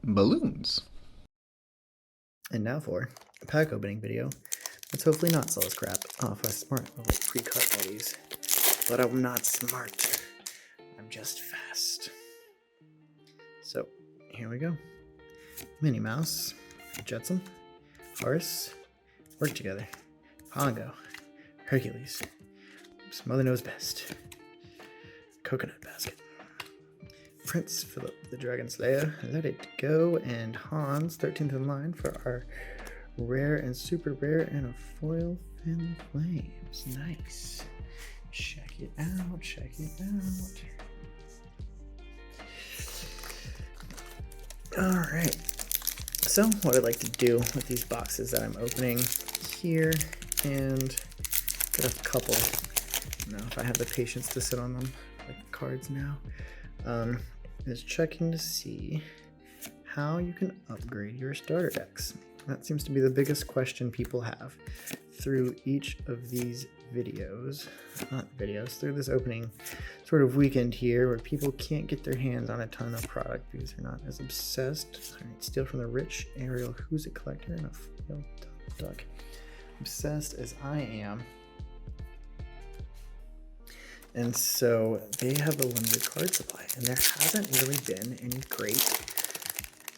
balloons. And now for a pack opening video. Let's hopefully not sell this crap. Oh, if I was smart, I would pre-cut all these. But I'm not smart. I'm just fast. So, here we go. Minnie Mouse, Jetsam, Horace, Work Together, Pongo, Hercules, Mother Knows Best, Coconut Basket, Prince Philip the Dragon Slayer, Let It Go, and Hans, 13th in line for our rare and super rare and a foil Fin Flames. Nice. Check it out, check it out. Alright, so what I'd like to do with these boxes that I'm opening here, and get a couple, if I have the patience to sit on them, like the cards now, is checking to see how you can upgrade your starter decks. That seems to be the biggest question people have through each of these videos, through this opening sort of weekend here where people can't get their hands on a ton of product because they're not as obsessed. All right, steal from the rich Ariel Who's a Collector and a foil duck. Obsessed as I am. And so they have a limited card supply, and there hasn't really been any great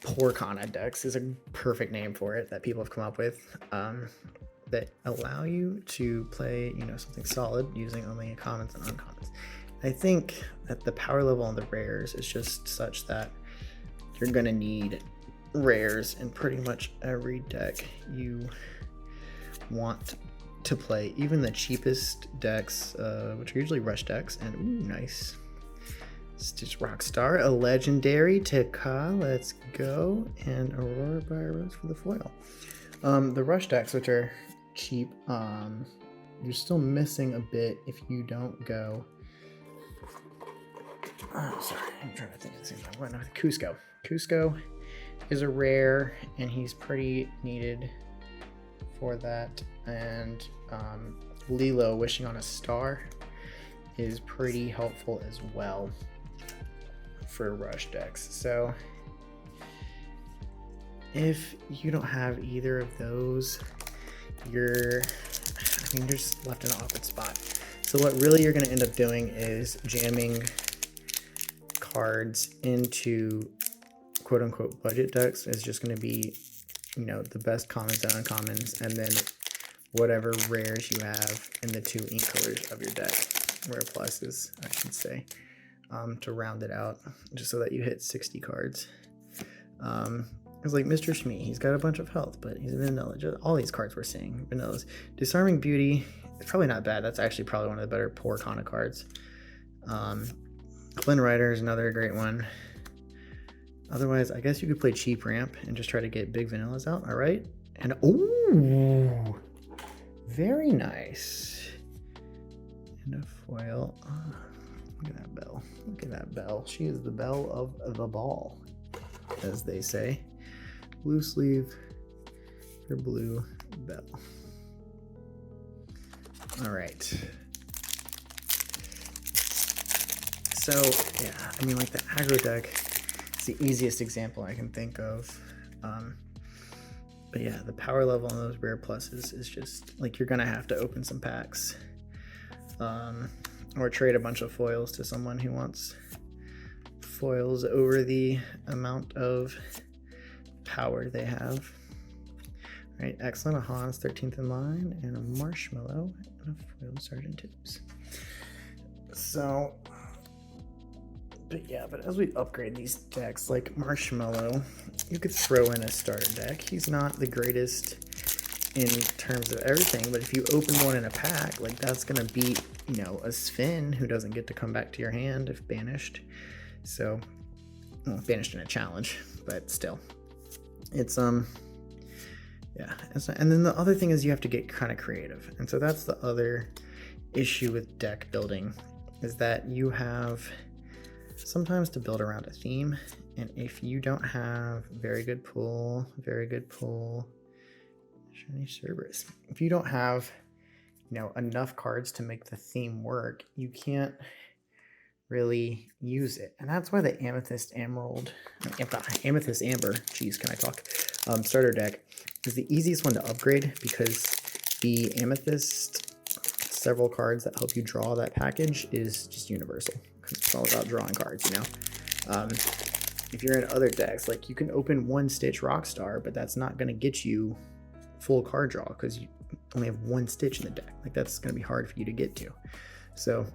Porkana decks is a perfect name for it that people have come up with that allow you to play, something solid using only commons and uncommons. I think that the power level on the rares is just such that you're gonna need rares in pretty much every deck you want to play, even the cheapest decks, which are usually rush decks. And ooh, nice. Stitch Rockstar, a legendary Tekka, let's go, and Aurora Rose for the foil. The rush decks, which are cheap, you're still missing a bit if you don't go. Oh, sorry, I'm trying to think of the same time. What? No, Cusco. Cusco is a rare, and he's pretty needed for that. And Lilo, Wishing on a Star, is pretty helpful as well for rush decks. So if you don't have either of those, you're just left in an awkward spot. So what really you're going to end up doing is jamming cards into quote unquote budget decks. Is just going to be, the best commons and uncommons, and then whatever rares you have in the 2 ink colors of your deck, rare pluses, I should say, to round it out, just so that you hit 60 cards. It's like Mr. Shmee, he's got a bunch of health, but he's vanilla. Just all these cards we're seeing, vanillas. Disarming Beauty, it's probably not bad. That's actually probably one of the better Porkana cards. Flynn Rider is another great one. Otherwise, I guess you could play cheap ramp and just try to get big vanillas out. All right, and ooh, very nice. And a foil. Oh, look at that bell. Look at that bell. She is the belle of the ball, as they say. Blue sleeve for blue bell. All right. So, yeah, like the aggro deck is the easiest example I can think of. But yeah, the power level on those rare pluses is just like you're gonna have to open some packs, or trade a bunch of foils to someone who wants foils over the amount of power they have. All right, excellent. A Hans, 13th in line, and a Marshmallow, and a foil Sergeant Tips. So, but as we upgrade these decks, like Marshmallow, you could throw in a starter deck. He's not the greatest in terms of everything, but if you open one in a pack, like that's gonna beat, a Sven who doesn't get to come back to your hand if banished. So, well, banished in a challenge, but still, it's yeah. And then the other thing is you have to get kind of creative, and so that's the other issue with deck building, is that you have sometimes to build around a theme, and if you don't have very good pull, shiny Cerberus, if you don't have enough cards to make the theme work, you can't really use it. And that's why the Amethyst Emerald, Amethyst Amber, geez, can I talk? Starter deck is the easiest one to upgrade because the Amethyst several cards that help you draw that package is just universal. It's all about drawing cards, you know? If you're in other decks, like you can open one Stitch Rockstar, but that's not going to get you full card draw because you only have one Stitch in the deck. Like that's going to be hard for you to get to. So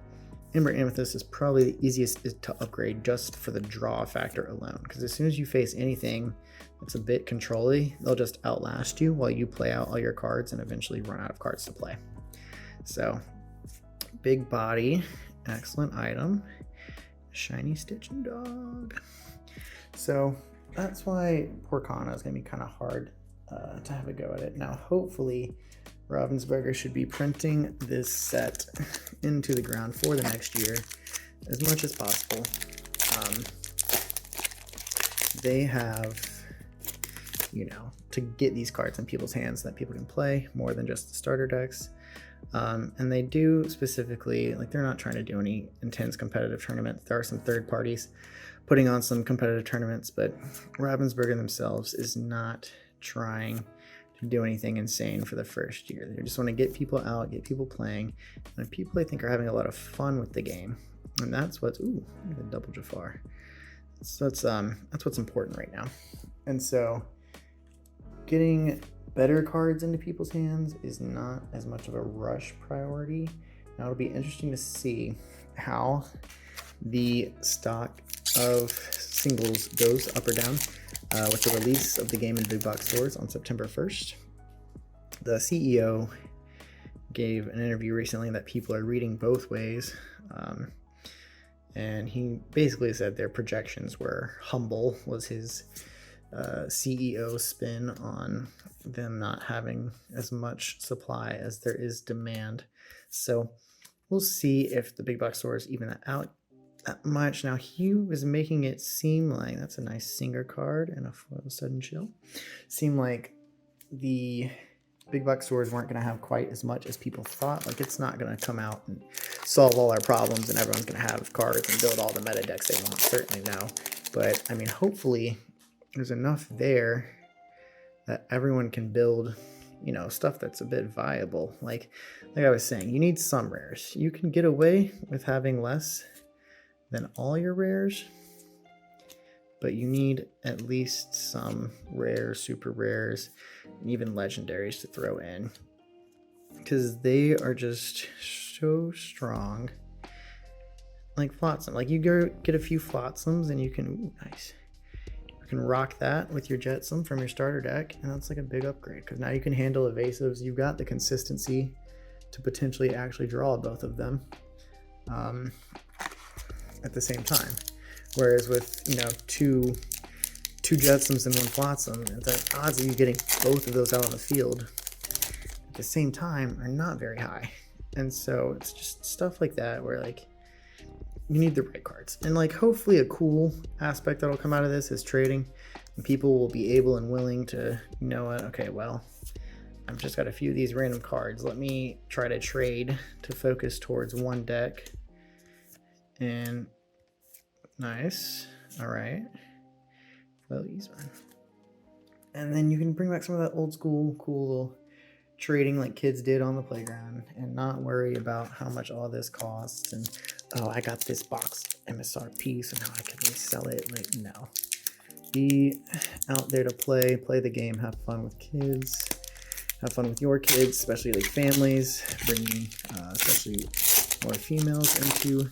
Ember Amethyst is probably the easiest to upgrade just for the draw factor alone, because as soon as you face anything that's a bit control-y, they'll just outlast you while you play out all your cards and eventually run out of cards to play. So big body, excellent item, shiny Stitching Dog. So that's why Porkana is going to be kind of hard to have a go at it. Now hopefully Ravensburger should be printing this set into the ground for the next year as much as possible. They have, you know, to get these cards in people's hands so that people can play more than just the starter decks. And they do specifically, like they're not trying to do any intense competitive tournaments. There are some third parties putting on some competitive tournaments, but Ravensburger themselves is not trying to do anything insane for the first year. They just want to get people out, get people playing, and people I think are having a lot of fun with the game. And that's what's the double Jafar. So that's what's important right now. And so getting better cards into people's hands is not as much of a rush priority. Now it'll be interesting to see how the stock of singles goes up or down with the release of the game in big box stores on September 1st. The CEO gave an interview recently that people are reading both ways, and he basically said their projections were humble, was his CEO spin on them not having as much supply as there is demand. So we'll see if the big box stores even that out that much. Now he was making it seem like, that's a nice Singer card and a foil Sudden Chill, seem like the big box stores weren't going to have quite as much as people thought. Like it's not going to come out and solve all our problems and everyone's going to have cards and build all the meta decks they want. Certainly no, but I mean hopefully there's enough there that everyone can build, you know, stuff that's a bit viable. Like I was saying, you need some rares. You can get away with having less than all your rares, but you need at least some rares, super rares, and even legendaries to throw in, because they are just so strong. Like Flotsam, like you get a few Flotsams and you can, ooh, nice. You can rock that with your Jetsam from your starter deck, and that's like a big upgrade because now you can handle evasives. You've got the consistency to potentially actually draw both of them at the same time. Whereas with, you know, two Jetsams and one Flotsam, the odds of you getting both of those out on the field at the same time are not very high. And so it's just stuff like that where like you need the right cards. And like hopefully a cool aspect that'll come out of this is trading, and people will be able and willing to, you know what, okay, well, I've just got a few of these random cards. Let me try to trade to focus towards one deck. And nice. All right. Well, easy one. And then you can bring back some of that old school, cool little trading like kids did on the playground and not worry about how much all this costs and, oh, I got this box MSRP, so now I can resell it. Like, no. Be out there to play the game, have fun with kids, have fun with your kids, especially like families, bringing especially more females into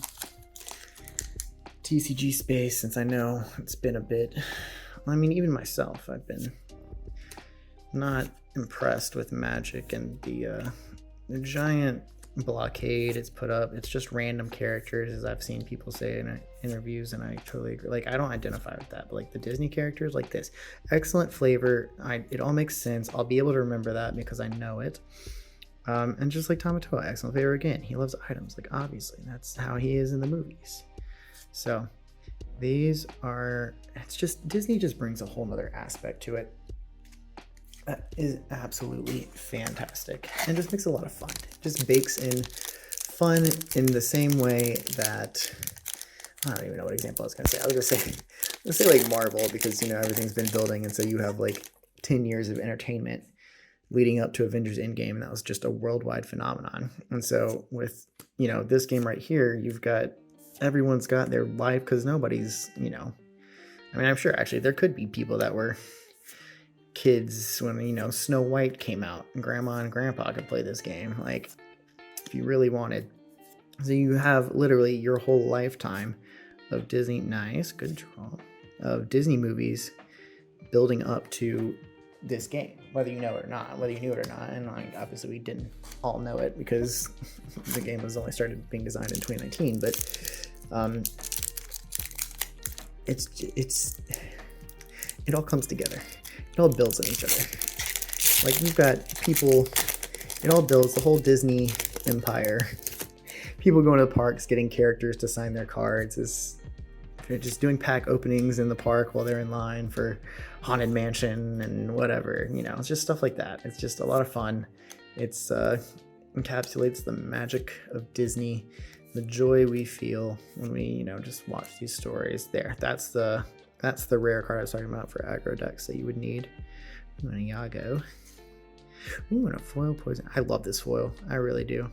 TCG space, since I know it's been a bit, I mean, even myself, I've been not impressed with Magic and the giant blockade it's put up. It's just random characters, as I've seen people say in interviews, and I totally agree. Like, I don't identify with that, but like the Disney characters like this, excellent flavor. It all makes sense. I'll be able to remember that because I know it. And just like Tamatoa, excellent flavor again. He loves items, like obviously that's how he is in the movies. So these are, it's just, Disney just brings a whole nother aspect to it that is absolutely fantastic and just makes it a lot of fun. Just bakes in fun in the same way that I don't even know what example I was gonna say. I was gonna say let's say like Marvel, because everything's been building, and so you have like 10 years of entertainment leading up to Avengers Endgame, and that was just a worldwide phenomenon. And so with this game right here, you've got everyone's got their life, because nobody's I mean, I'm sure actually there could be people that were kids when Snow White came out, and grandma and grandpa could play this game, like, if you really wanted. So you have literally your whole lifetime of Disney, nice, good draw, of Disney movies building up to this game, whether you know it or not, whether you knew it or not. And like, obviously we didn't all know it because the game was only started being designed in 2019, but it all comes together. It all builds on each other. Like, you've got people, it all builds the whole Disney empire. People going to the parks, getting characters to sign their cards. They're just doing pack openings in the park while they're in line for Haunted Mansion and whatever. It's just stuff like that. It's just a lot of fun. It's encapsulates the magic of Disney, the joy we feel when we just watch these stories. That's the rare card I was talking about for aggro decks that you would need. Ooh, and a Yago. Ooh, and a foil poison. I love this foil. I really do.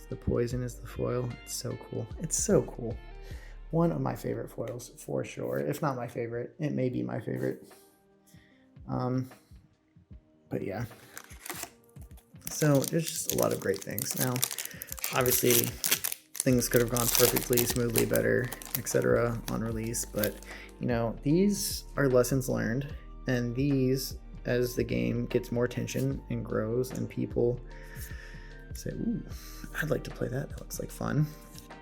The poison is the foil. It's so cool. It's so cool. One of my favorite foils for sure. If not my favorite, it may be my favorite. But yeah. So there's just a lot of great things. Now, obviously, things could have gone perfectly, smoothly, better, etc. on release, but these are lessons learned, and these, as the game gets more attention and grows, and people say, ooh, I'd like to play that. That looks like fun.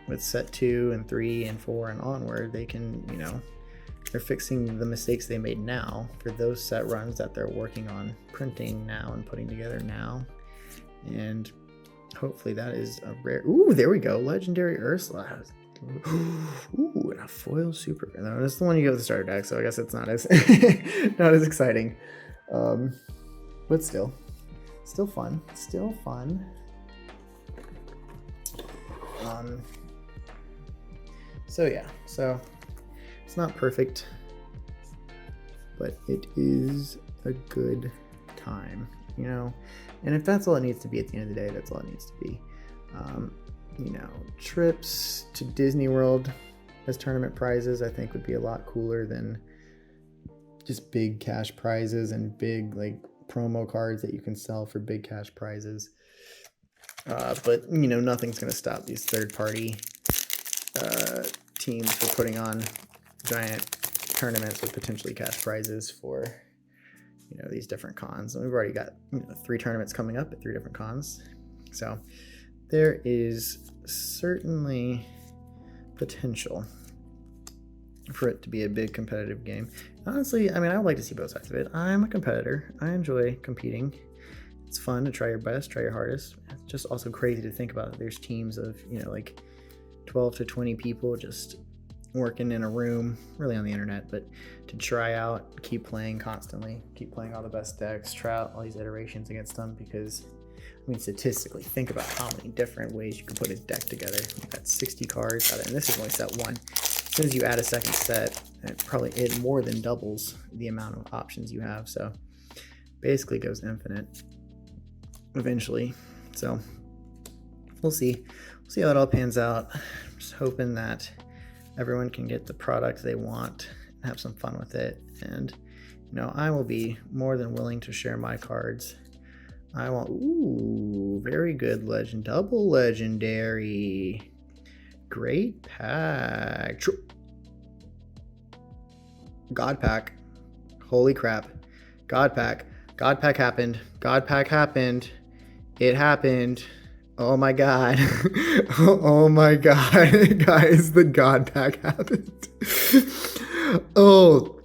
With set 2 and 3 and 4 and onward, they can, they're fixing the mistakes they made now for those set runs that they're working on printing now and putting together now. And hopefully that is a rare. Ooh, there we go. Legendary Ursula. Ooh, and a foil super. No, that's the one you get with the starter deck, so I guess it's not as not as exciting. But still fun. Still fun. So yeah, so it's not perfect, but it is a good time, and if that's all it needs to be at the end of the day, that's all it needs to be. Trips to Disney World as tournament prizes, I think, would be a lot cooler than just big cash prizes and big like promo cards that you can sell for big cash prizes. But nothing's going to stop these third-party teams for putting on giant tournaments with potentially cash prizes for these different cons. And we've already got 3 tournaments coming up at 3 different cons, so there is certainly potential for it to be a big competitive game. Honestly, I mean, I would like to see both sides of it. I'm a competitor. I enjoy competing. It's fun to try your best, try your hardest. It's just also crazy to think about. There's teams of, like 12 to 20 people just working in a room, really on the internet, but to try out, keep playing constantly, keep playing all the best decks, try out all these iterations against them, because, I mean, statistically, think about how many different ways you can put a deck together. You've got 60 cards out of, and this is only set 1. As soon as you add a second set, it more than doubles the amount of options you have, so basically goes infinite eventually. So we'll see how it all pans out. I'm just hoping that everyone can get the product they want and have some fun with it, and I will be more than willing to share my cards. I want, ooh, very good legend, double legendary, great pack, God pack, holy crap, God pack happened, it happened. Oh my god. Oh my god. Guys, the God pack happened. Oh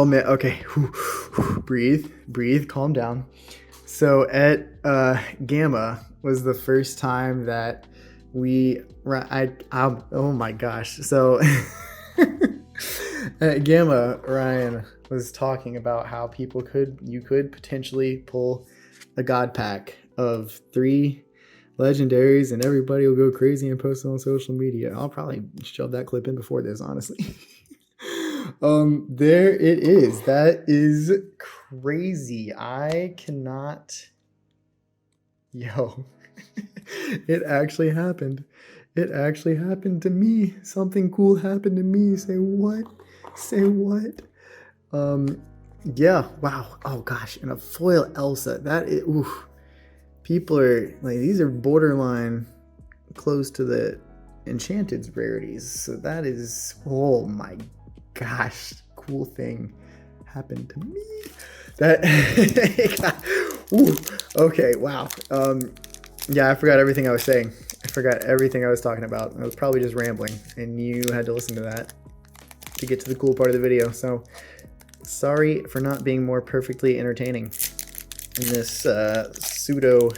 man. Okay. Breathe. Calm down. So at Gamma was the first time that oh my gosh. So at Gamma, Ryan was talking about how you could potentially pull a God pack of 3 legendaries, and everybody will go crazy and post it on social media. I'll probably shove that clip in before this, honestly. There it is. That is crazy. I cannot. Yo, it actually happened. It actually happened to me. Something cool happened to me. Say what? Say what? Yeah. Wow. Oh gosh. And a foil Elsa. That is. Oof. People are like, these are borderline close to the enchanted rarities. So that is. Oh my gosh. Cool thing happened to me. That. Ooh, okay. Wow. Yeah, I forgot everything I was saying. I forgot everything I was talking about. I was probably just rambling, and you had to listen to that to get to the cool part of the video. So sorry for not being more perfectly entertaining in this pseudo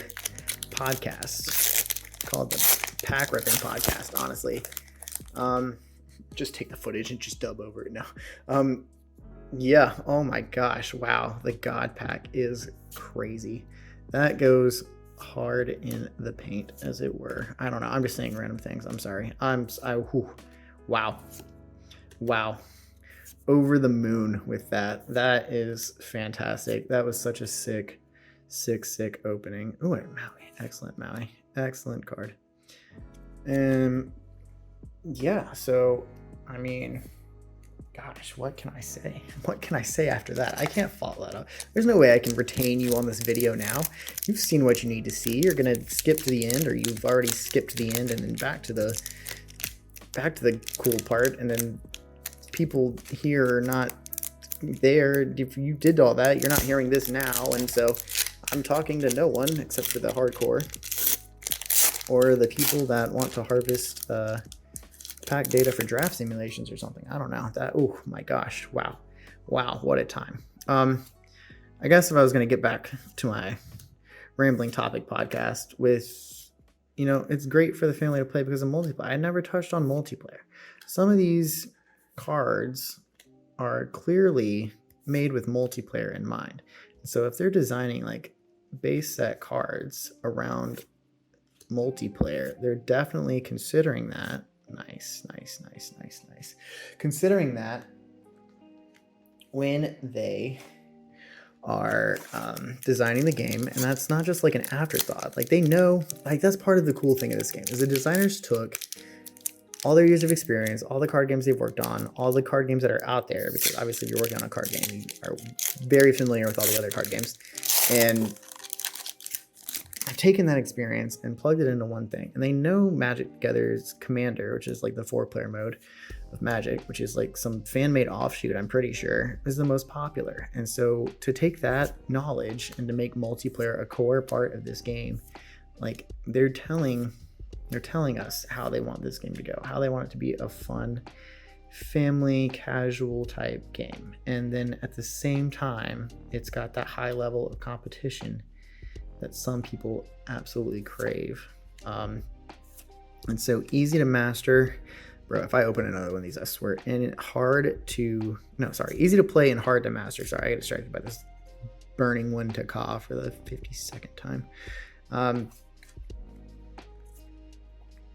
podcast called the Pack Ripping Podcast, honestly. Just take the footage and just dub over it now. Yeah, oh my gosh, wow. The God Pack is crazy. That goes hard in the paint, as it were. I don't know. I'm just saying random things. I'm sorry. Wow. Over the moon with that. That is fantastic. That was such a sick opening. Oh, wait, Maui. Excellent, Maui. Excellent card. And yeah, so I mean, gosh, what can I say? What can I say after that? I can't follow that up. There's no way I can retain you on this video now. You've seen what you need to see. You're gonna skip to the end, or you've already skipped to the end and then back to the cool part, and then people here are not there. If you did all that, you're not hearing this now, and so I'm talking to no one except for the hardcore or the people that want to harvest pack data for draft simulations or something. I don't know. That, oh my gosh, wow, what a time. I guess if I was going to get back to my rambling topic podcast with, it's great for the family to play because of multiplayer. I never touched on multiplayer. Some of these cards are clearly made with multiplayer in mind. So if they're designing like base set cards around multiplayer, they're definitely considering that. Nice. Considering that when they are designing the game, and that's not just like an afterthought. Like they know, like that's part of the cool thing of this game is the designers took all their years of experience, all the card games they've worked on, all the card games that are out there, because obviously if you're working on a card game, you are very familiar with all the other card games, and I've taken that experience and plugged it into one thing. And they know Magic the Gathers Commander, which is like the 4-player mode of Magic, which is like some fan-made offshoot, I'm pretty sure, is the most popular. And so to take that knowledge and to make multiplayer a core part of this game, like they're telling us how they want this game to go, how they want it to be a fun, family, casual type game. And then at the same time, it's got that high level of competition that some people absolutely crave. And so easy to master. Bro, if I open another one of these, I swear. And easy to play and hard to master. Sorry, I got distracted by this burning one to cough for the 52nd time.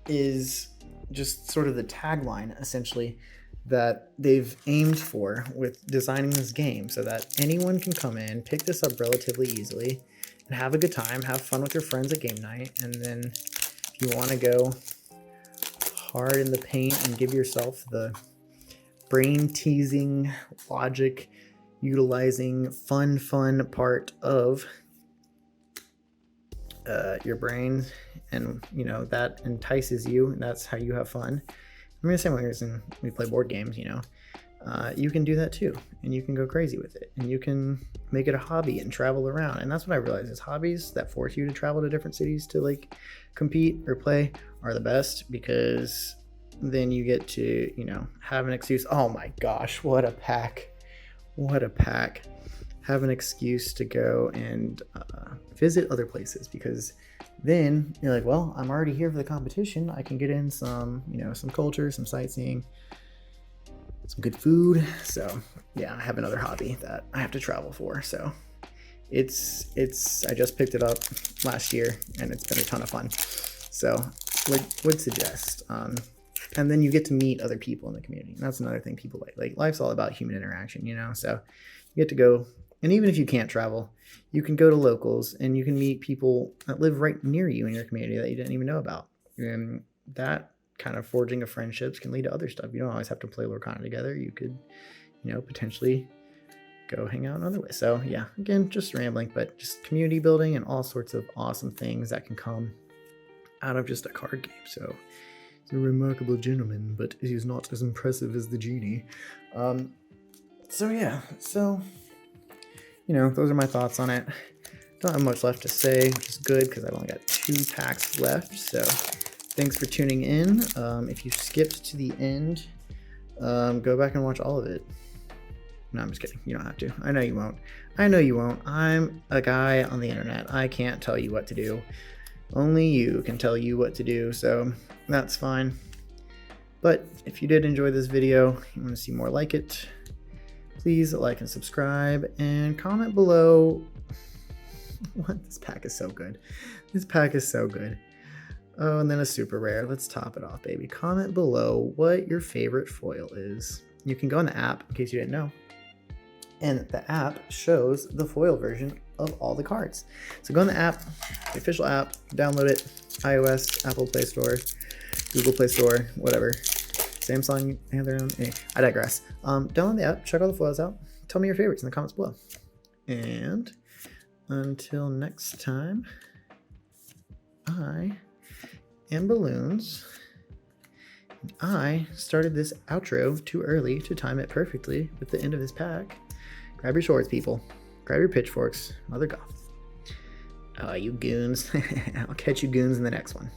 Is just sort of the tagline, essentially, that they've aimed for with designing this game so that anyone can come in, pick this up relatively easily, and have a good time, have fun with your friends at game night. And then if you want to go hard in the paint and give yourself the brain-teasing, logic-utilizing, fun part of your brain, and that entices you, and that's how you have fun. I mean, the same way as we play board games, you can do that too, and you can go crazy with it, and you can make it a hobby and travel around. And that's what I realized is hobbies that force you to travel to different cities to like compete or play are the best, because then you get to have an excuse. Oh my gosh, what a pack, have an excuse to go and visit other places, because then you're like, well, I'm already here for the competition. I can get in some some culture, some sightseeing, some good food. So yeah, I have another hobby that I have to travel for. So I just picked it up last year and it's been a ton of fun. So would suggest. And then you get to meet other people in the community. And that's another thing people like. Like, life's all about human interaction, you know? So you get to go, and even if you can't travel, you can go to locals and you can meet people that live right near you in your community that you didn't even know about. And that kind of forging of friendships can lead to other stuff. You don't always have to play Lorcana together. You could, you know, potentially go hang out in other ways. So yeah, again, just rambling, but just community building and all sorts of awesome things that can come out of just a card game. So he's a remarkable gentleman, but he's not as impressive as the genie. So yeah, so, you know, those are my thoughts on it. Don't have much left to say, which is good because I've only got 2 packs left. So thanks for tuning in. If you skipped to the end, go back and watch all of it. No, I'm just kidding. You don't have to. I know you won't. I know you won't. I'm a guy on the internet. I can't tell you what to do. Only you can tell you what to do, so that's fine. But if you did enjoy this video, you want to see more like it, please like and subscribe and comment below. What? This pack is so good. This pack is so good. Oh, and then a super rare. Let's top it off, baby. Comment below what your favorite foil is. You can go in the app, in case you didn't know. And the app shows the foil version of all the cards. So go in the app, the official app, download it, iOS, Apple Play Store, Google Play Store, whatever. Samsung, they have their own. I digress. Download the app, check all the foils out. Tell me your favorites in the comments below. And until next time, I am Balloons. I started this outro too early to time it perfectly with the end of this pack. Grab your swords, people. Grab your pitchforks. Mother Goth. You goons. I'll catch you goons in the next one.